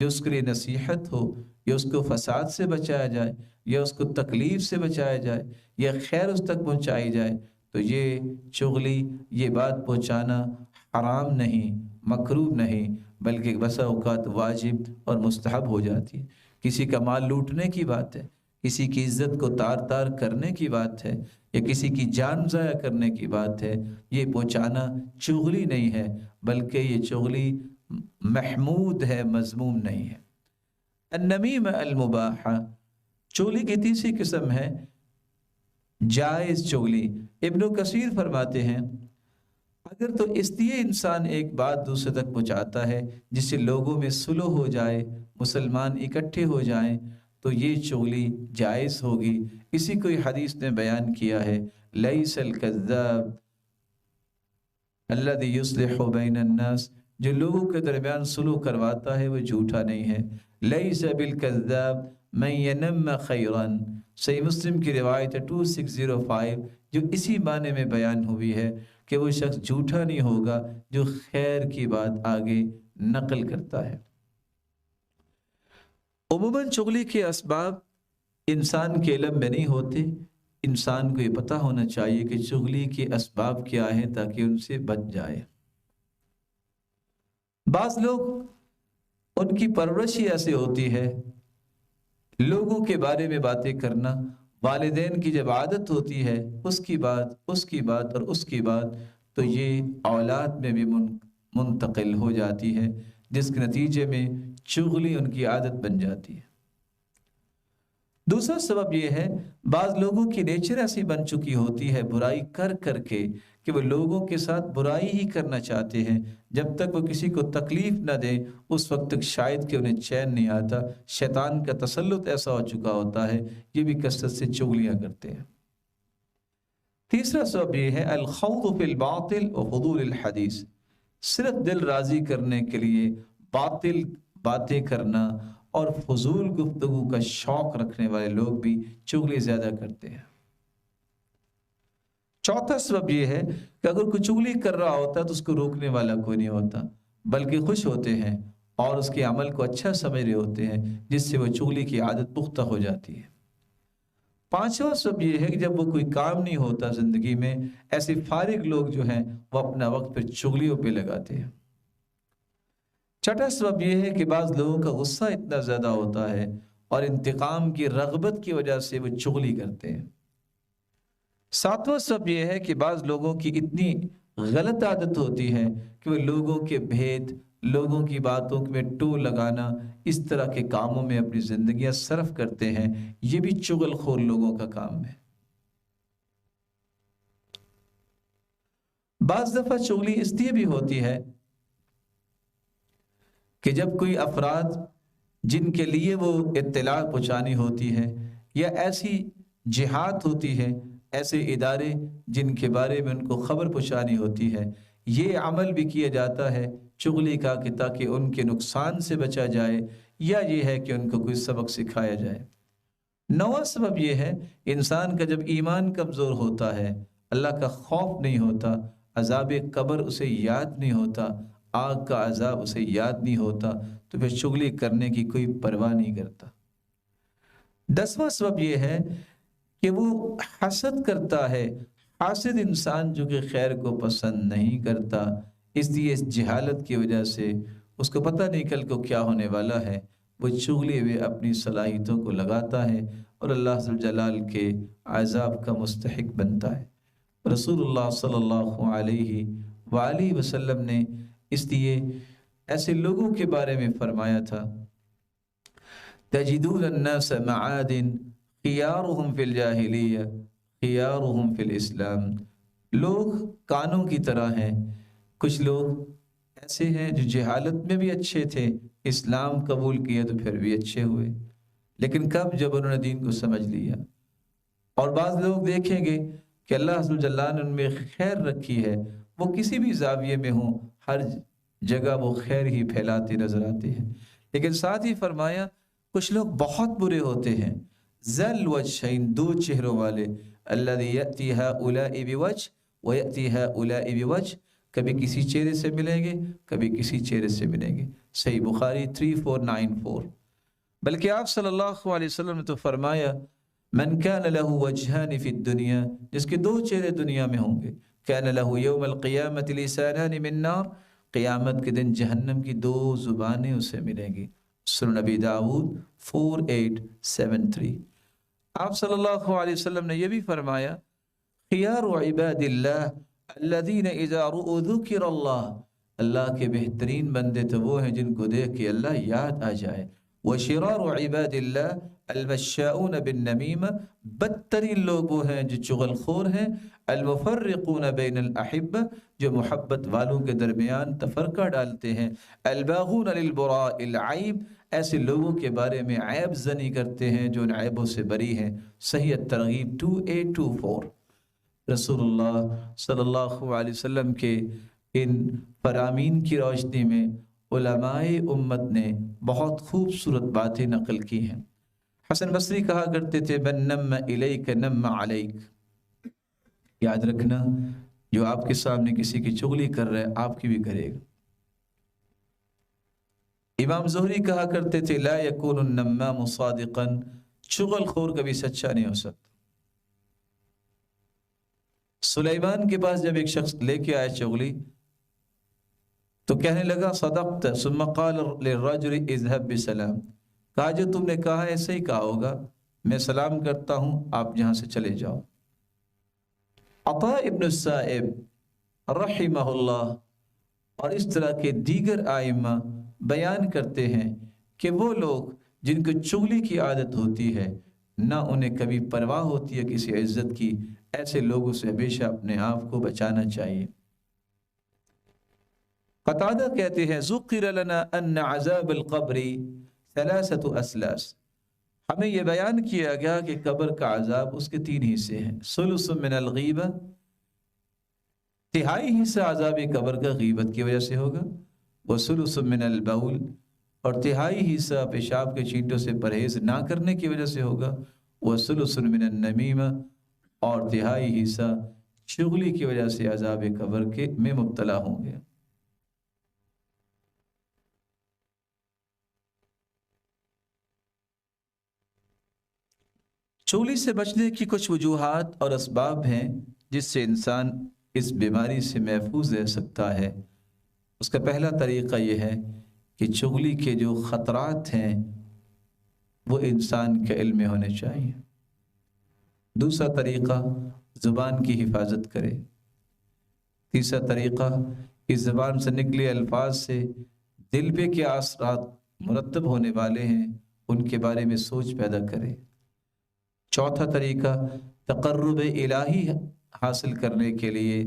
یا اس کے لیے نصیحت ہو، یا اس کو فساد سے بچایا جائے، یا اس کو تکلیف سے بچایا جائے، یا خیر اس تک پہنچائی جائے، تو یہ چغلی، یہ بات پہنچانا حرام نہیں، مکروہ نہیں، بلکہ بسا اوقات واجب اور مستحب ہو جاتی ہے۔ کسی کا مال لوٹنے کی بات ہے، کسی کی عزت کو تار تار کرنے کی بات ہے، یا کسی کی جان ضائع کرنے کی بات ہے، یہ پہنچانا چغلی نہیں ہے، بلکہ یہ چغلی محمود ہے، مذموم نہیں ہے۔ النمیمہ المباحہ، چغلی کی تیسری قسم ہے جائز چغلی۔ ابن کثیر فرماتے ہیں اگر تو اس لیے انسان ایک بات دوسرے تک پہنچاتا ہے جس سے لوگوں میں صلح ہو جائے، مسلمان اکٹھے ہو جائیں، تو یہ چغلی جائز ہوگی۔ اسی کو حدیث نے بیان کیا ہے، لیس الکذاب الذی یصلح بین الناس، جو لوگوں کے درمیان صلح کرواتا ہے وہ جھوٹا نہیں ہے۔ لیس بالکذاب من ینم خیرا، صحیح مسلم کی روایت 2605، جو اسی معنی میں بیان ہوئی ہے کہ وہ شخص جھوٹا نہیں ہوگا جو خیر کی بات آگے نقل کرتا ہے۔ عموماً چغلی کے اسباب انسان کے علم میں نہیں ہوتے، انسان کو یہ پتہ ہونا چاہیے کہ چغلی کے اسباب کیا ہیں تاکہ ان سے بچ جائے۔ بعض لوگ، ان کی پرورش ہی ایسی ہوتی ہے، لوگوں کے بارے میں باتیں کرنا، والدین کی جب عادت ہوتی ہے اس کی بات اور اس کی بات، تو یہ اولاد میں بھی منتقل ہو جاتی ہے، جس کے نتیجے میں چغلی ان کی عادت بن جاتی ہے۔ دوسرا سبب یہ ہے، بعض لوگوں کی نیچر ایسی بن چکی ہوتی ہے برائی کر کر کے کہ وہ لوگوں کے ساتھ برائی ہی کرنا چاہتے ہیں، جب تک وہ کسی کو تکلیف نہ دیں اس وقت تک شاید کہ انہیں چین نہیں آتا۔ شیطان کا تسلط ایسا ہو چکا ہوتا ہے، یہ بھی کثرت سے چغلیاں کرتے ہیں۔ تیسرا سبب یہ ہے الخوض فی الباطل و فضول الحدیث، صرف دل راضی کرنے کے لیے باطل باتیں کرنا اور فضول گفتگو کا شوق رکھنے والے لوگ بھی چغلی زیادہ کرتے ہیں۔ چوتھا سبب یہ ہے کہ اگر کوئی چغلی کر رہا ہوتا ہے تو اس کو روکنے والا کوئی نہیں ہوتا، بلکہ خوش ہوتے ہیں اور اس کے عمل کو اچھا سمجھ رہے ہوتے ہیں، جس سے وہ چغلی کی عادت پختہ ہو جاتی ہے۔ پانچواں سبب یہ ہے کہ جب وہ کوئی کام نہیں ہوتا زندگی میں، ایسے فارغ لوگ جو ہیں وہ اپنا وقت پھر چغلیوں پہ لگاتے ہیں۔ چھٹا سبب یہ ہے کہ بعض لوگوں کا غصہ اتنا زیادہ ہوتا ہے اور انتقام کی رغبت کی وجہ سے وہ چغلی کرتے ہیں۔ ساتواں سبب یہ ہے کہ بعض لوگوں کی اتنی غلط عادت ہوتی ہے کہ وہ لوگوں کے بھید، لوگوں کی باتوں میں ٹو لگانا، اس طرح کے کاموں میں اپنی زندگیاں صرف کرتے ہیں۔ یہ بھی چغل خور لوگوں کا کام ہے۔ بعض دفعہ چغلی اس لیے بھی ہوتی ہے کہ جب کوئی افراد جن کے لیے وہ اطلاع پہنچانی ہوتی ہے، یا ایسی جہات ہوتی ہے، ایسے ادارے جن کے بارے میں ان کو خبر پہنچانی ہوتی ہے، یہ عمل بھی کیا جاتا ہے چغلی کا کہ تاکہ ان کے نقصان سے بچا جائے، یا یہ ہے کہ ان کو کوئی سبق سکھایا جائے۔ نواں سبب یہ ہے، انسان کا جب ایمان کمزور ہوتا ہے، اللہ کا خوف نہیں ہوتا، عذاب قبر اسے یاد نہیں ہوتا، آگ کا عذاب اسے یاد نہیں ہوتا، تو پھر چغلی کرنے کی کوئی پرواہ نہیں کرتا۔ 10واں سبب یہ ہے کہ وہ حسد کرتا ہے۔ حاسد انسان جو کہ خیر کو پسند نہیں کرتا، اس لیے اس جہالت کی وجہ سے اس کو پتہ نہیں کل کو کیا ہونے والا ہے، وہ چغلی میں اپنی صلاحیتوں کو لگاتا ہے اور اللہ ذو الجلال کے عذاب کا مستحق بنتا ہے۔ رسول اللہ صلی اللہ علیہ وآلہ وسلم نے اس لیے ایسے لوگوں کے بارے میں فرمایا تھا، تجدون الناس معادن خیارهم فی الجاہلیہ خیارهم فی الاسلام، لوگ کانوں کی طرح ہیں۔ کچھ لوگ ایسے ہیں جو جہالت میں بھی اچھے تھے، اسلام قبول کیا تو پھر بھی اچھے ہوئے، لیکن کب؟ جب انہوں نے دین کو سمجھ لیا۔ اور بعض لوگ دیکھیں گے کہ اللہ عز و جل نے ان میں خیر رکھی ہے، وہ کسی بھی زاویے میں ہوں، ہر جگہ وہ خیر ہی پھیلاتے نظر آتے ہیں، لیکن ساتھ ہی فرمایا کچھ لوگ بہت برے ہوتے ہیں، ذل وجہین، دو چہروں والے، الذی یأتی ہؤلاء بوجہ ویأتی ہؤلاء بوجہ، کبھی کسی چہرے سے ملیں گے، کبھی کسی چہرے سے ملیں گے۔ صحیح بخاری 3494۔ بلکہ آپ صلی اللہ علیہ وسلم نے تو فرمایا من کان لہ وجہان فی الدنیا، جس کے دو چہرے دنیا میں ہوں گے، کان لہ یوم القیامت لسانان من نار، قیامت کے دن جہنم کی دو زبانیں اسے ملیں گی۔ سنن نبی داؤد 4873۔ آپ صلی اللہ علیہ وسلم نے یہ بھی فرمایا خیار عباد اللہ الذین اذا رؤوا ذکر اللہ، اللہ کے بہترین بندے تو وہ ہیں جن کو دیکھ کے اللہ یاد آ جائے۔ وشرار عباد اللہ المشاؤون بالنمیمہ، بدترین لوگ وہ ہیں جو چغل خور ہیں، المفرقون بین الاحبہ، جو محبت والوں کے درمیان تفرقہ ڈالتے ہیں، الباغون للبراء العیب، ایسے لوگوں کے بارے میں عیب زنی کرتے ہیں جو ان عیبوں سے بری ہیں۔ صحیح الترغیب 2824۔ رسول اللہ صلی اللہ علیہ وسلم کے ان فرامین کی روشنی میں علماء امت نے بہت خوبصورت باتیں نقل کی ہیں۔ حسن بصری کہا کرتے تھے من نم الیک نم علیک، یاد رکھنا جو آپ کے سامنے کسی کی چغلی کر رہے آپ کی بھی کرے گا۔ امام زہری کہا کرتے تھے لا یکون النمام صادقا، چغل خور کبھی سچا نہیں ہو سکتا۔ سلیمان کے پاس جب ایک شخص لے کے آئے چغلی تو کہنے لگا صدقت، ثم قال للرجل اذهب بسلام، کہا جو تم نے کہا ایسے ہی کہا ہوگا، میں سلام کرتا ہوں، آپ یہاں سے چلے جاؤ۔ عطاء ابن السائب رحمہ اللہ اور اس طرح کے دیگر آئمہ بیان کرتے ہیں کہ وہ لوگ جن کو چغلی کی عادت ہوتی ہے، نہ انہیں کبھی پرواہ ہوتی ہے کسی عزت کی، ایسے لوگوں سے ہمیشہ اپنے آپ کو بچانا چاہیے۔ قتادہ کہتے ہیں ذکر لنا ان عذاب القبر ثلاثۃ اسلاس، ہمیں یہ بیان کیا گیا کہ قبر کا عذاب اس کے 3 حصے ہیں۔ ثلث من الغیبہ، تہائی حصہ عذاب قبر کا غیبت کی وجہ سے ہوگا، وثلث من البول، اور تہائی حصہ پیشاب کے چینٹوں سے پرہیز نہ کرنے کی وجہ سے ہوگا، وثلث من النمیمہ، اور تہائی حصہ چغلی کی وجہ سے عذاب قبر کے میں مبتلا ہوں گے۔ چغلی سے بچنے کی کچھ وجوہات اور اسباب ہیں جس سے انسان اس بیماری سے محفوظ رہ سکتا ہے۔ اس کا پہلا طریقہ یہ ہے کہ چغلی کے جو خطرات ہیں وہ انسان کے علم میں ہونے چاہیے۔ دوسرا طریقہ زبان کی حفاظت کرے۔ تیسرا طریقہ اس زبان سے نکلے الفاظ سے دل پہ کیا اثرات مرتب ہونے والے ہیں ان کے بارے میں سوچ پیدا کرے۔ چوتھا طریقہ تقرب الہی حاصل کرنے کے لیے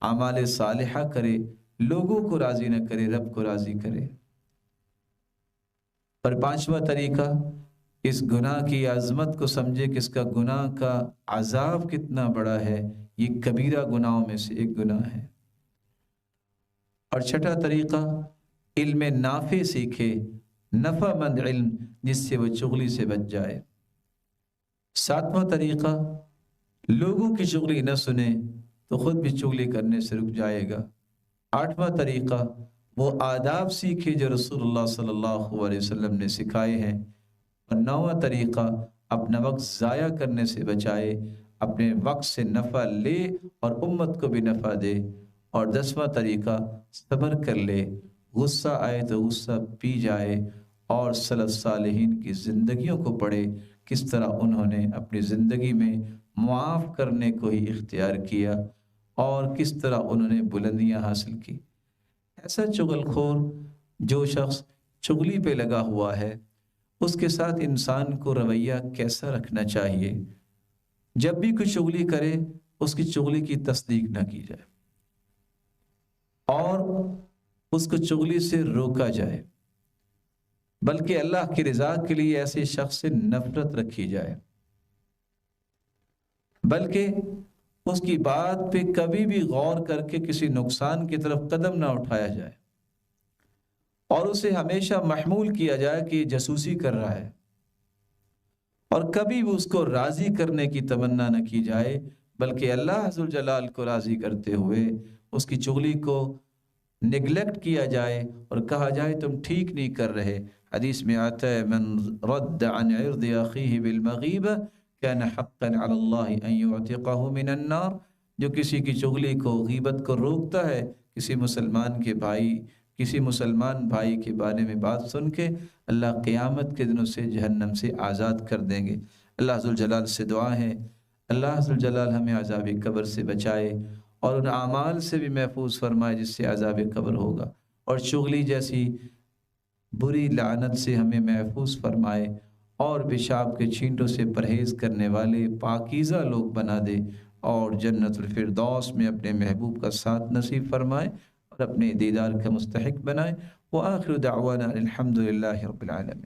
اعمال صالحہ کرے، لوگوں کو راضی نہ کرے، رب کو راضی کرے۔ اور پانچواں طریقہ اس گناہ کی عظمت کو سمجھے کہ اس کا گناہ کا عذاب کتنا بڑا ہے، یہ کبیرہ گناہوں میں سے ایک گناہ ہے۔ اور چھٹا طریقہ علم نافع سیکھے، نفع مند علم جس سے وہ چغلی سے بچ جائے۔ ساتواں طریقہ لوگوں کی چغلی نہ سنے تو خود بھی چغلی کرنے سے رک جائے گا۔ آٹھواں طریقہ وہ آداب سیکھے جو رسول اللہ صلی اللہ علیہ وسلم نے سکھائے ہیں۔ اور نواں طریقہ اپنا وقت ضائع کرنے سے بچائے، اپنے وقت سے نفع لے اور امت کو بھی نفع دے۔ اور 10واں طریقہ صبر کر لے، غصہ آئے تو غصہ پی جائے، اور سلف صالحین کی زندگیوں کو پڑھے، کس طرح انہوں نے اپنی زندگی میں معاف کرنے کو ہی اختیار کیا اور کس طرح انہوں نے بلندیاں حاصل کی۔ ایسا چغل خور جو شخص چغلی پہ لگا ہوا ہے، اس کے ساتھ انسان کو رویہ کیسا رکھنا چاہیے؟ جب بھی کوئی چغلی کرے اس کی چغلی کی تصدیق نہ کی جائے اور اس کو چغلی سے روکا جائے، بلکہ اللہ کی رضا کے لیے ایسے شخص سے نفرت رکھی جائے، بلکہ اس کی بات پہ کبھی بھی غور کر کے کسی نقصان کی طرف قدم نہ اٹھایا جائے، اور اسے ہمیشہ محمول کیا جائے کہ یہ جاسوسی کر رہا ہے، اور کبھی بھی اس کو راضی کرنے کی تمنا نہ کی جائے، بلکہ اللہ عز و جلال کو راضی کرتے ہوئے اس کی چغلی کو نگلیکٹ کیا جائے اور کہا جائے تم ٹھیک نہیں کر رہے. حدیث میں آتا ہے من رد عن عرض اخیہ بالمغیبہ کان حقا علی اللہ ان یعتقہ من النار. جو کسی کی چغلی کو، غیبت کو روکتا ہے، کسی مسلمان بھائی کے بارے میں بات سن کے، اللہ قیامت کے دن اسے جہنم سے آزاد کر دیں گے. اللہ ذوالجلال سے دعا ہے اللہ ذوالجلال ہمیں عذاب قبر سے بچائے اور ان اعمال سے بھی محفوظ فرمائے جس سے عذاب قبر ہوگا، اور چغلی جیسی بری لعنت سے ہمیں محفوظ فرمائے اور پیشاب کے چھینٹوں سے پرہیز کرنے والے پاکیزہ لوگ بنا دے اور جنت الفردوس میں اپنے محبوب کا ساتھ نصیب فرمائے اور اپنے دیدار کا مستحق بنائے. وآخر دعوانا الحمد للہ رب العالمین.